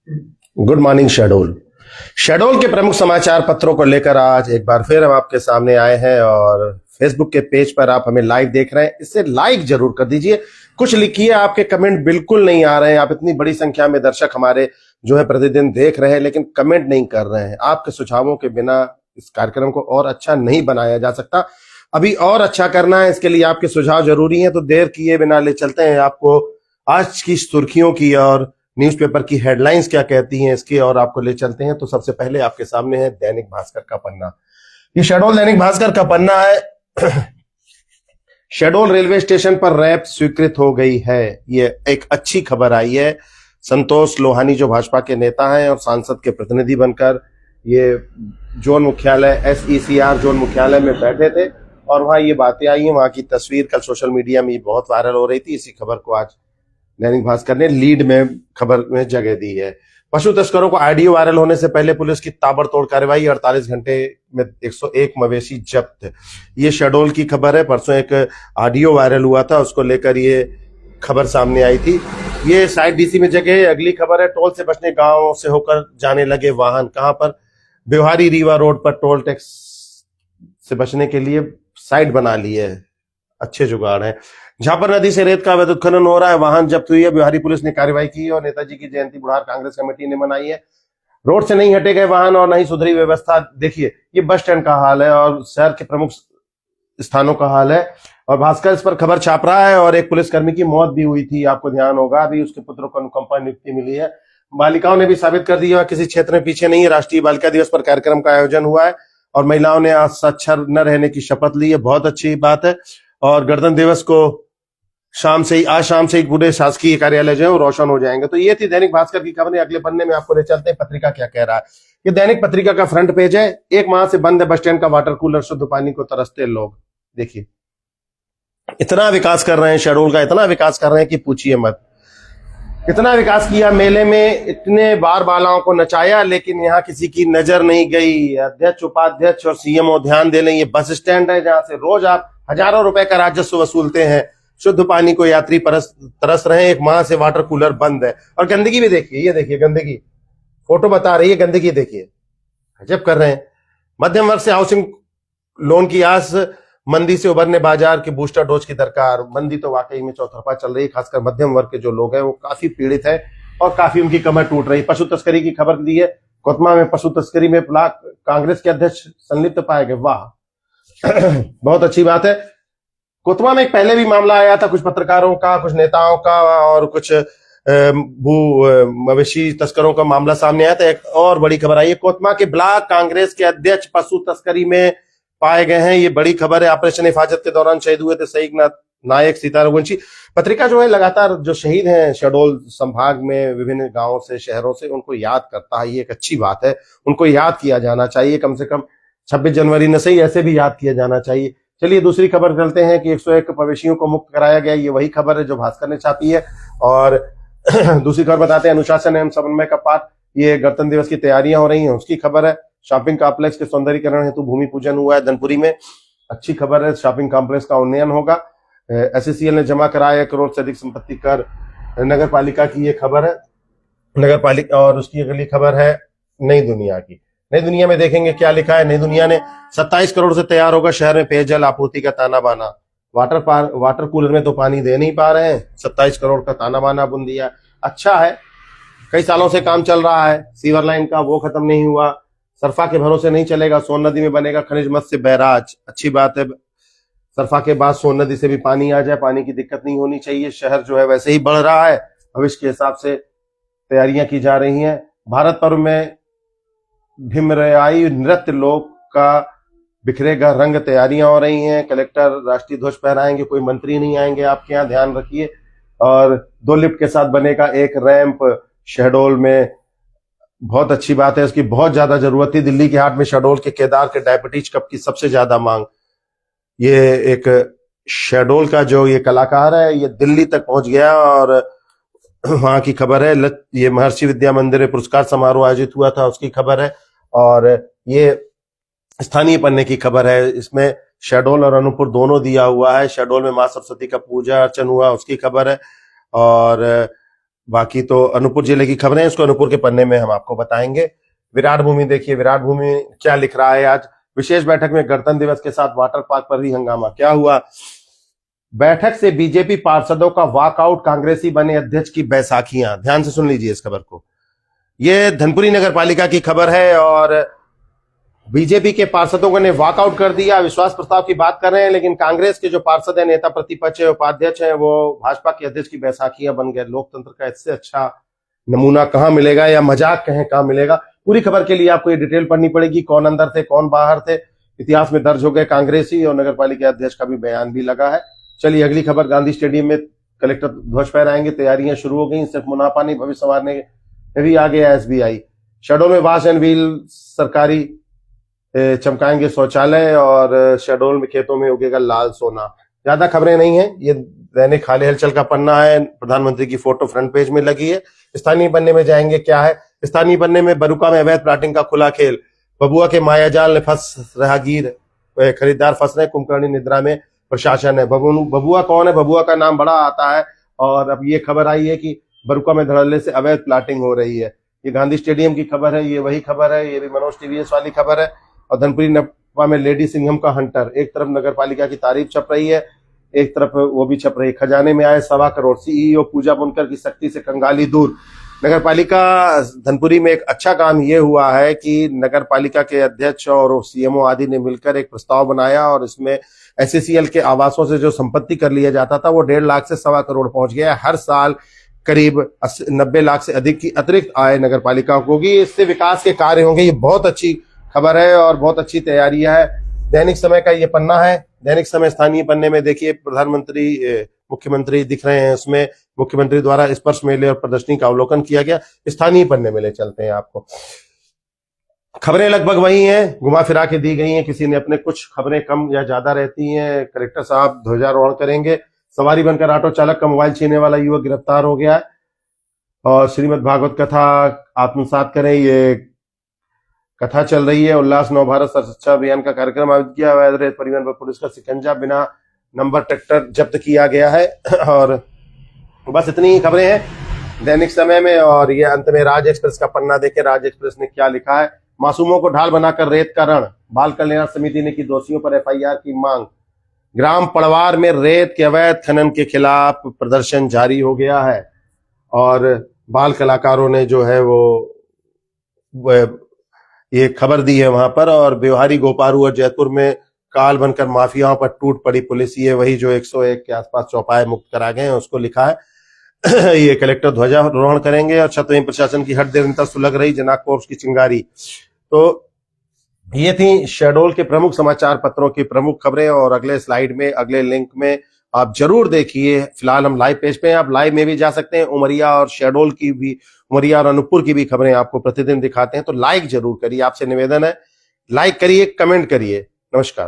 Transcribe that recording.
Good morning Shahdol. Shahdol के प्रमुख समाचार पत्रों को लेकर आज एक बार फिर हम आपके सामने आए हैं और फेसबुक के पेज पर आप हमें लाइव देख रहे हैं, इसे लाइक जरूर कर दीजिए। कुछ लिखिए, आपके कमेंट बिल्कुल नहीं आ रहे हैं। आप इतनी बड़ी संख्या में दर्शक हमारे जो है प्रतिदिन देख रहे हैं, लेकिन कमेंट नहीं कर रहे हैं। आपके सुझावों के बिना इस कार्यक्रम को और अच्छा नहीं बनाया जा सकता। अभी और अच्छा करना है, इसके लिए आपके सुझाव जरूरी हैं। तो देर किए बिना ले चलते हैं आपको आज की सुर्खियों की और न्यूज़पेपर की हेडलाइंस क्या कहती हैं इसकी, और आपको ले चलते हैं। तो सबसे पहले आपके सामने है दैनिक भास्कर का पन्ना। ये शहडोल दैनिक भास्कर का पन्ना है। शहडोल रेलवे स्टेशन पर रैप स्वीकृत हो गई है, ये एक अच्छी खबर आई है। संतोष लोहानी जो भाजपा के नेता हैं और सांसद के प्रतिनिधि बनकर ये जोन मुख्यालय SECR जोन मुख्यालय में बैठे थे और वहां ये बातें आई हैं। वहां की तस्वीर कल सोशल मीडिया में बहुत वायरल हो रही थी। इसी खबर को आज दैनिक भास्कर ने लीड में खबर में जगह दी है। पशु तस्करों को ऑडियो वायरल होने से पहले पुलिस की ताबड़तोड़ कार्रवाई, 48 घंटे में 101 मवेशी जब्त। ये शहडोल की खबर है। परसों एक ऑडियो वायरल हुआ था, उसको लेकर ये खबर सामने आई थी। ये साइड DC में जगह है। अगली खबर है, टोल से बचने गांव से होकर जाने लगे वाहन। कहां पर? ब्योहारी रीवा रोड पर टोल टैक्स से बचने के लिए साइड बना ली है। अच्छे जुगाड़ है। झापर नदी से रेत का अवैध उत्खनन हो रहा है, वाहन जब्त हुई है। बिहारी पुलिस ने कार्रवाई की और नेताजी की जयंती बुढ़ार कांग्रेस कमेटी ने मनाई है। रोड से नहीं हटे गए वाहन और नहीं सुधरी व्यवस्था। देखिए, ये बस स्टैंड का हाल है और शहर के प्रमुख स्थानों का हाल है और भास्कर इस पर खबर छाप रहा है। और एक पुलिसकर्मी की मौत भी हुई थी, आपको ध्यान होगा। अभी उसके पुत्र को अनुकंपा नियुक्ति मिली है। बालिकाओं ने भी साबित कर दिया किसी क्षेत्र में पीछे नहीं है। राष्ट्रीय बालिका दिवस पर कार्यक्रम का आयोजन हुआ है और महिलाओं ने आज साक्षर न रहने की शपथ ली है। बहुत अच्छी बात है। और गणतंत्र दिवस को आज शाम से ही पूरे शासकीय कार्यालय जो है वो रोशन हो जाएंगे। तो ये थी दैनिक भास्कर की खबरें। अगले पन्ने में आपको ले चलते हैं पत्रिका क्या कह रहा है। ये दैनिक पत्रिका का फ्रंट पेज है। एक माह से बंद है बस स्टैंड का वाटर कूलर, शुद्ध पानी को तरसते लोग। देखिए, इतना विकास कर रहे हैं शहडोल का, इतना विकास कर रहे हैं कि पूछिए मत। इतना विकास किया, मेले में इतने बार बालाओं को नचाया, लेकिन यहाँ किसी की नजर नहीं गई। अध्यक्ष, उपाध्यक्ष और CMO ध्यान दे लें। ये बस स्टैंड है जहां से रोज आप हजारों रुपए का राजस्व वसूलते हैं। शुद्ध पानी को यात्री तरस रहे हैं। एक माह से वाटर कूलर बंद है। और गंदगी भी देखिए, ये देखिए गंदगी, फोटो बता रही है गंदगी। देखिए, अजब कर रहे हैं। मध्यम वर्ग से हाउसिंग लोन की आस, मंदी से उभरने बाजार की बूस्टर डोज की दरकार। मंदी तो वाकई में चौतरफा चल रही है। खासकर मध्यम वर्ग के जो लोग हैं वो काफी पीड़ित है और काफी उनकी कमर टूट रही। पशु तस्करी की खबर दी है। कोतमा में पशु तस्करी में कांग्रेस के अध्यक्ष संलिप्त पाए गए। वाह, बहुत अच्छी बात है। कोतमा में एक पहले भी मामला आया था, कुछ पत्रकारों का, कुछ नेताओं का और कुछ मवेशी तस्करों का मामला सामने आया था। एक और बड़ी खबर आई है, कोतमा के ब्लॉक कांग्रेस के अध्यक्ष पशु तस्करी में पाए गए हैं। ये बड़ी खबर है। ऑपरेशन हिफाजत के दौरान शहीद हुए थे शहीद नायक सीतारघुवंशी। पत्रिका जो है लगातार जो शहीद हैं शहडोल संभाग में विभिन्न गांवों से, शहरों से, उनको याद करता है। ये एक अच्छी बात है। उनको याद किया जाना चाहिए। कम से कम 26 जनवरी न सही, ऐसे भी याद किया जाना चाहिए। चलिए दूसरी खबर चलते हैं कि 101 मवेशियों को मुक्त कराया गया। ये वही खबर है जो भास्कर ने छापी है। और दूसरी खबर बताते हैं, अनुशासन एवं समन्वय का पाठ। ये गणतंत्र दिवस की तैयारियां हो रही हैं, उसकी खबर है। शॉपिंग कॉम्प्लेक्स के सौंदर्यीकरण हेतु भूमि पूजन हुआ है धनपुरी में। अच्छी खबर है। शॉपिंग कॉम्प्लेक्स का उन्नयन होगा। SCCL ने जमा कराया 1 करोड़ से अधिक संपत्ति कर। नगर पालिका की ये खबर है, नगर पालिका। और उसकी अगली खबर है नई दुनिया की। नई दुनिया में देखेंगे क्या लिखा है। नई दुनिया ने 27 करोड़ से तैयार होगा शहर में पेयजल आपूर्ति का ताना बाना। वाटर कूलर में तो पानी दे नहीं पा रहे हैं, 27 करोड़ का ताना बाना बुन दिया। अच्छा है, कई सालों से काम चल रहा है सीवर लाइन का, वो खत्म नहीं हुआ। सरफा के भरोसे नहीं चलेगा, सोन नदी में बनेगा खनिज मत्स्य बैराज। अच्छी बात है। सरफा के बाद सोन नदी से भी पानी आ जाए, पानी की दिक्कत नहीं होनी चाहिए। शहर जो है वैसे ही बढ़ रहा है, भविष्य के हिसाब से तैयारियां की जा रही हैं। भारत पर्व में भीमरयाई नृत्य लोक का बिखरेगा रंग, तैयारियां हो रही हैं। कलेक्टर राष्ट्रीय ध्वज फहराएंगे, कोई मंत्री नहीं आएंगे आपके यहाँ, ध्यान रखिए। और 2 लिफ्ट के साथ बनेगा एक रैंप शहडोल में। बहुत अच्छी बात है, इसकी बहुत ज्यादा जरूरत थी। दिल्ली के हाट में शहडोल के केदार के डायबिटीज कप की सबसे ज्यादा मांग। ये एक शहडोल का जो ये कलाकार है, ये दिल्ली तक पहुंच गया और वहां की खबर है। ये महर्षि विद्या मंदिर में पुरस्कार समारोह आयोजित हुआ था, उसकी खबर है। और ये स्थानीय पन्ने की खबर है। इसमें शहडोल और अनूपपुर दोनों दिया हुआ है। शहडोल में मां सरस्वती का पूजा अर्चन हुआ, उसकी खबर है। और बाकी तो अनूपपुर जिले की खबरें, इसको अनूपपुर के पन्ने में हम आपको बताएंगे। विराट भूमि देखिए, विराट भूमि क्या लिख रहा है आज। विशेष बैठक में गणतंत्र दिवस के साथ वाटर पार्क पर भी हंगामा, क्या हुआ। बैठक से बीजेपी पार्षदों का वॉकआउट, कांग्रेसी बने अध्यक्ष की बैसाखियां। ध्यान से सुन लीजिए इस खबर को। यह धनपुरी नगर पालिका की खबर है और बीजेपी के पार्षदों ने वॉकआउट कर दिया। विश्वास प्रस्ताव की बात कर रहे हैं, लेकिन कांग्रेस के जो पार्षद है, नेता प्रतिपक्ष है, उपाध्यक्ष है, वो भाजपा के अध्यक्ष की बैसाखियां बन गए। लोकतंत्र का इससे अच्छा नमूना कहां मिलेगा, या मजाक कहें कहां मिलेगा। पूरी खबर के लिए आपको ये डिटेल पढ़नी पड़ेगी, कौन अंदर थे कौन बाहर थे। इतिहास में दर्ज हो गए कांग्रेसी, और नगर पालिका अध्यक्ष का भी बयान भी लगा है। चलिए अगली खबर, गांधी स्टेडियम में कलेक्टर ध्वज फहराएंगे, तैयारियां शुरू हो गई। सिर्फ मुनाफा नहीं, भविष्य संवारने में भी आ गया एसबीआई। शेडोल में वॉश एंड व्हील सरकारी चमकाएंगे शौचालय, और शेडोल में खेतों में उगेगा लाल सोना। ज्यादा खबरें नहीं है, ये दैनिक हाल हलचल का पन्ना है। प्रधानमंत्री की फोटो फ्रंट पेज में लगी है। स्थानीय पन्ने में जाएंगे, क्या है स्थानीय पन्ने में। बरुका में अवैध प्लाटिंग का खुला खेल, बबुआ के मायाजाल ने फंस राहगीर, खरीदार फंस रहे, कुंभकर्णी निद्रा में प्रशासन है। बबुआ कौन है, बबुआ का नाम बड़ा आता है। और अब ये खबर आई है कि बरुका में धड़ल्ले से अवैध प्लाटिंग हो रही है। ये गांधी स्टेडियम की खबर है, ये वही खबर है, ये भी मनोज टीवीएस वाली खबर है। और धनपुरी नपा में लेडी सिंघम का हंटर, एक तरफ नगर पालिका की तारीफ छप रही है, एक तरफ वो भी छप रही है। खजाने में आए 1.25 करोड़, सीईओ पूजा बुनकर की शक्ति से कंगाली दूर। नगर पालिका धनपुरी में एक अच्छा काम ये हुआ है कि नगर पालिका के अध्यक्ष और सीएमओ आदि ने मिलकर एक प्रस्ताव बनाया, और इसमें एससीसीएल के आवासों से जो संपत्ति कर लिया जाता था वो 1.5 लाख से 1.25 करोड़ पहुंच गया है। हर साल करीब 90 लाख से अधिक की अतिरिक्त आय नगर पालिका को होगी। इससे विकास के कार्य होंगे। ये बहुत अच्छी खबर है और बहुत अच्छी तैयारियां है। दैनिक समय का ये पन्ना है। दैनिक समय स्थानीय पन्ने में देखिए, प्रधानमंत्री मुख्यमंत्री दिख रहे हैं, उसमें मुख्यमंत्री द्वारा स्पर्श मेले और प्रदर्शनी का अवलोकन किया गया। स्थानीय पन्ने में ले चलते हैं आपको। खबरें लगभग वही हैं, घुमा फिरा के दी गई हैं। किसी ने अपने कुछ खबरें कम या ज्यादा रहती हैं। कलेक्टर साहब ध्वजारोहण करेंगे। सवारी बनकर ऑटो चालक का मोबाइल छीनने वाला युवक गिरफ्तार हो गया है। और श्रीमद् भागवत कथा आत्मसात करें, ये कथा चल रही है। उल्लास नव भारत स्वच्छता अभियान का कार्यक्रम आयोजित किया। अवैध रेत परिवहन पर पुलिस का शिकंजा, बिना नंबर ट्रैक्टर जब्त किया गया है। और बस इतनी ही खबरें हैं दैनिक समय में। और ये अंत में राज एक्सप्रेस का पन्ना देखें। राज एक्सप्रेस ने क्या लिखा है। मासूमों को ढाल बनाकर रेत का रण, बाल कल्याण समिति ने की दोषियों पर एफआईआर की मांग। ग्राम पड़वार में रेत के अवैध खनन के खिलाफ प्रदर्शन जारी हो गया है, और बाल कलाकारों ने जो है वो ये खबर दी है वहां पर। और व्यवहारी गोपारू और जयपुर में काल बनकर माफियाओं पर टूट पड़ी पुलिस, ये वही जो 101 के आसपास चौपाए मुक्त करा गए हैं, उसको लिखा है। ये कलेक्टर ध्वजारोहण करेंगे। और छतरपुर प्रशासन की हट देर सुलग रही जनाक कोर्स की चिंगारी। तो ये थी शहडोल के प्रमुख समाचार पत्रों की प्रमुख खबरें। और अगले स्लाइड में, अगले लिंक में आप जरूर देखिए। फिलहाल हम लाइव पेज पे हैं, आप लाइव में भी जा सकते हैं। उमरिया और शहडोल की भी, उमरिया और अनूपपुर की भी खबरें आपको प्रतिदिन दिखाते हैं। तो लाइक जरूर करिए, आपसे निवेदन है, लाइक करिए, कमेंट करिए। नमस्कार।